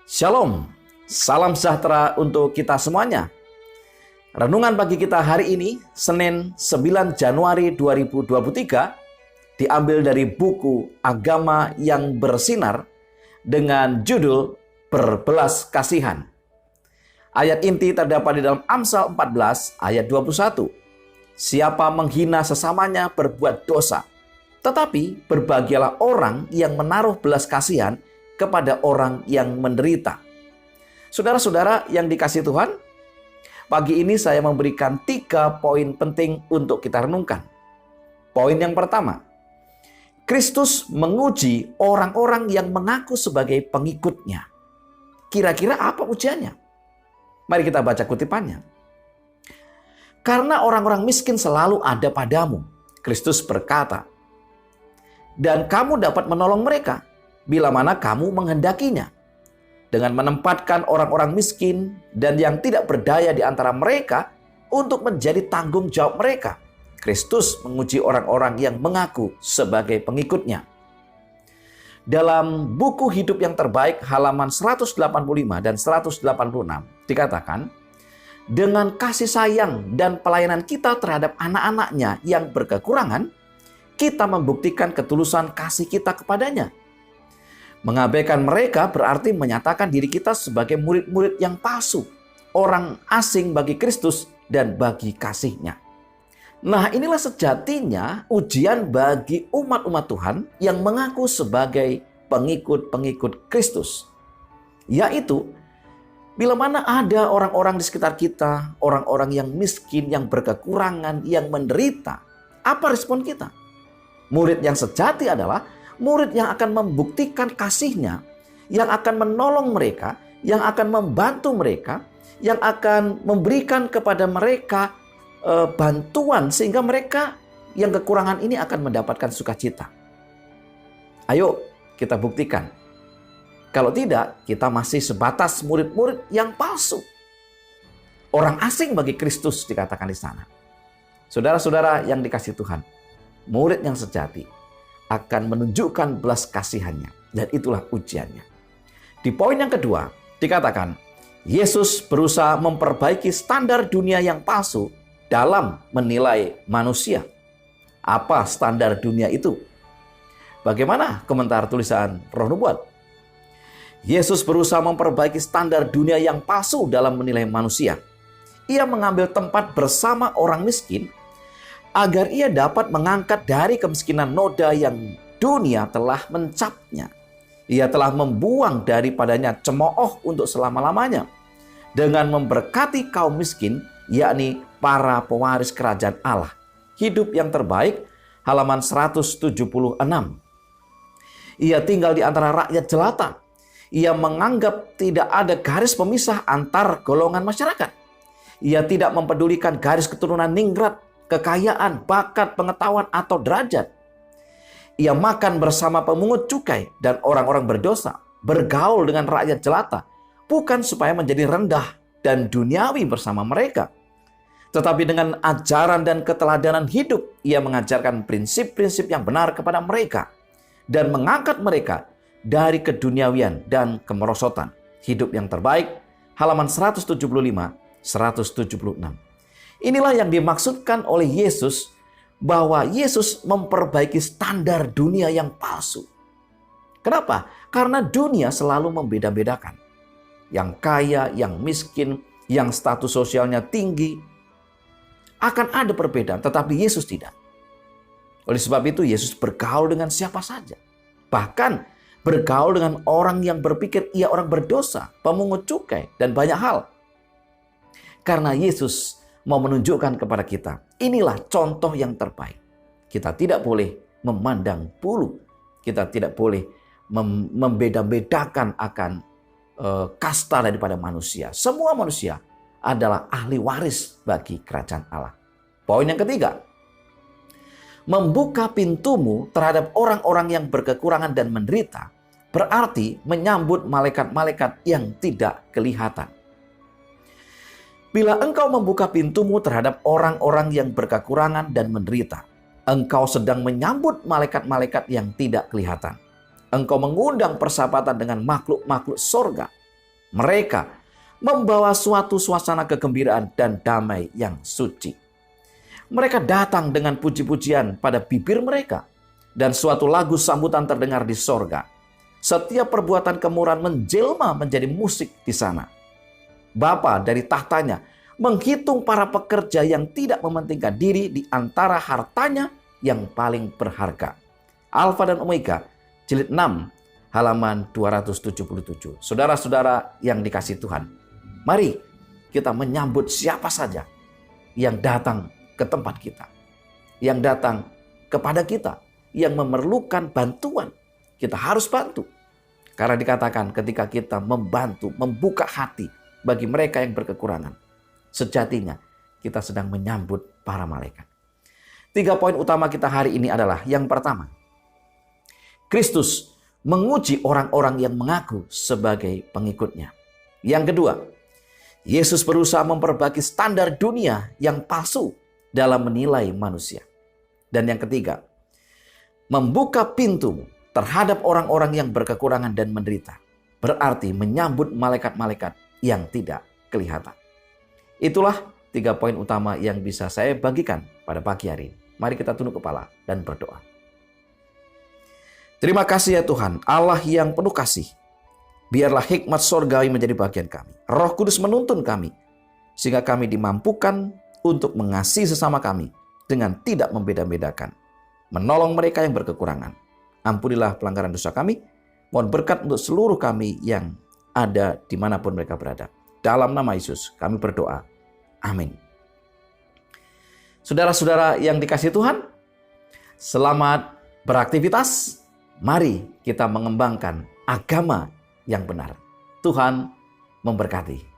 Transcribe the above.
Shalom, salam sejahtera untuk kita semuanya. Renungan bagi kita hari ini, Senin 9 Januari 2023, diambil dari buku Agama yang Bersinar dengan judul Berbelas Kasihan. Ayat inti terdapat di dalam Amsal 14 ayat 21. Siapa menghina sesamanya berbuat dosa, tetapi berbahagialah orang yang menaruh belas kasihan kepada orang yang menderita. Saudara-saudara yang dikasihi Tuhan, pagi ini saya memberikan 3 poin penting untuk kita renungkan. Poin yang pertama, Kristus menguji orang-orang yang mengaku sebagai pengikutnya. Kira-kira apa ujiannya? Mari kita baca kutipannya. Karena orang-orang miskin selalu ada padamu, Kristus berkata, dan kamu dapat menolong mereka bila mana kamu menghendakinya, dengan menempatkan orang-orang miskin dan yang tidak berdaya di antara mereka untuk menjadi tanggung jawab mereka. Kristus menguji orang-orang yang mengaku sebagai pengikutnya. Dalam buku Hidup yang Terbaik halaman 185 dan 186 dikatakan, dengan kasih sayang dan pelayanan kita terhadap anak-anaknya yang berkekurangan, kita membuktikan ketulusan kasih kita kepadanya. Mengabaikan mereka berarti menyatakan diri kita sebagai murid-murid yang palsu, orang asing bagi Kristus dan bagi kasih-Nya. Nah, inilah sejatinya ujian bagi umat-umat Tuhan yang mengaku sebagai pengikut-pengikut Kristus. Yaitu, bila mana ada orang-orang di sekitar kita, orang-orang yang miskin, yang berkekurangan, yang menderita, apa respon kita? Murid yang sejati adalah murid yang akan membuktikan kasih-Nya, yang akan menolong mereka, yang akan membantu mereka, yang akan memberikan kepada mereka bantuan sehingga mereka yang kekurangan ini akan mendapatkan sukacita. Ayo kita buktikan. Kalau tidak, kita masih sebatas murid-murid yang palsu. Orang asing bagi Kristus dikatakan di sana. Saudara-saudara yang dikasihi Tuhan, murid yang sejati akan menunjukkan belas kasihannya. Dan itulah ujiannya. Di poin yang kedua, dikatakan, Yesus berusaha memperbaiki standar dunia yang palsu dalam menilai manusia. Apa standar dunia itu? Bagaimana komentar tulisan Roh Nubuat? Yesus berusaha memperbaiki standar dunia yang palsu dalam menilai manusia. Ia mengambil tempat bersama orang miskin agar ia dapat mengangkat dari kemiskinan noda yang dunia telah mencapnya. Ia telah membuang daripadanya cemooh untuk selama-lamanya dengan memberkati kaum miskin, yakni para pewaris kerajaan Allah. Hidup yang Terbaik, halaman 176. Ia tinggal di antara rakyat jelata. Ia menganggap tidak ada garis pemisah antar golongan masyarakat. Ia tidak mempedulikan garis keturunan ningrat, kekayaan, bakat, pengetahuan, atau derajat. Ia makan bersama pemungut cukai dan orang-orang berdosa, bergaul dengan rakyat jelata, bukan supaya menjadi rendah dan duniawi bersama mereka. Tetapi dengan ajaran dan keteladanan hidup, ia mengajarkan prinsip-prinsip yang benar kepada mereka dan mengangkat mereka dari keduniawian dan kemerosotan. Hidup yang Terbaik, halaman 175, 176. Inilah yang dimaksudkan oleh Yesus bahwa Yesus memperbaiki standar dunia yang palsu. Kenapa? Karena dunia selalu membeda-bedakan. Yang kaya, yang miskin, yang status sosialnya tinggi. Akan ada perbedaan, tetapi Yesus tidak. Oleh sebab itu Yesus bergaul dengan siapa saja. Bahkan bergaul dengan orang yang berpikir ia orang berdosa, pemungut cukai, dan banyak hal. Karena Yesus mau menunjukkan kepada kita, inilah contoh yang terbaik. Kita tidak boleh memandang bulu. Kita tidak boleh membeda-bedakan akan kasta daripada manusia. Semua manusia adalah ahli waris bagi kerajaan Allah. Poin yang ketiga, membuka pintumu terhadap orang-orang yang berkekurangan dan menderita berarti menyambut malaikat-malaikat yang tidak kelihatan. Bila engkau membuka pintumu terhadap orang-orang yang berkekurangan dan menderita, engkau sedang menyambut malaikat-malaikat yang tidak kelihatan. Engkau mengundang persahabatan dengan makhluk-makhluk sorga. Mereka membawa suatu suasana kegembiraan dan damai yang suci. Mereka datang dengan puji-pujian pada bibir mereka, dan suatu lagu sambutan terdengar di sorga. Setiap perbuatan kemurahan menjelma menjadi musik di sana. Bapa dari tahtanya menghitung para pekerja yang tidak mementingkan diri di antara hartanya yang paling berharga. Alfa dan Omega, jilid 6, halaman 277. Saudara-saudara yang dikasihi Tuhan, mari kita menyambut siapa saja yang datang ke tempat kita, yang datang kepada kita, yang memerlukan bantuan. Kita harus bantu. Karena dikatakan ketika kita membantu, membuka hati bagi mereka yang berkekurangan, sejatinya kita sedang menyambut para malaikat. 3 poin utama kita hari ini adalah, yang pertama, Kristus menguji orang-orang yang mengaku sebagai pengikutnya. Yang kedua, Yesus berusaha memperbaiki standar dunia yang palsu dalam menilai manusia. Dan yang ketiga, membuka pintu terhadap orang-orang yang berkekurangan dan menderita, berarti menyambut malaikat-malaikat yang tidak kelihatan. Itulah 3 poin utama yang bisa saya bagikan pada pagi hari ini. Mari kita tunduk kepala dan berdoa. Terima kasih ya Tuhan, Allah yang penuh kasih. Biarlah hikmat surgawi menjadi bagian kami. Roh Kudus menuntun kami, sehingga kami dimampukan untuk mengasihi sesama kami dengan tidak membeda-bedakan. Menolong mereka yang berkekurangan. Ampunilah pelanggaran dosa kami. Mohon berkat untuk seluruh kami yang ada dimanapun mereka berada. Dalam nama Yesus kami berdoa. Amin. Saudara-saudara yang dikasihi Tuhan, selamat beraktivitas. Mari kita mengembangkan agama yang benar. Tuhan memberkati.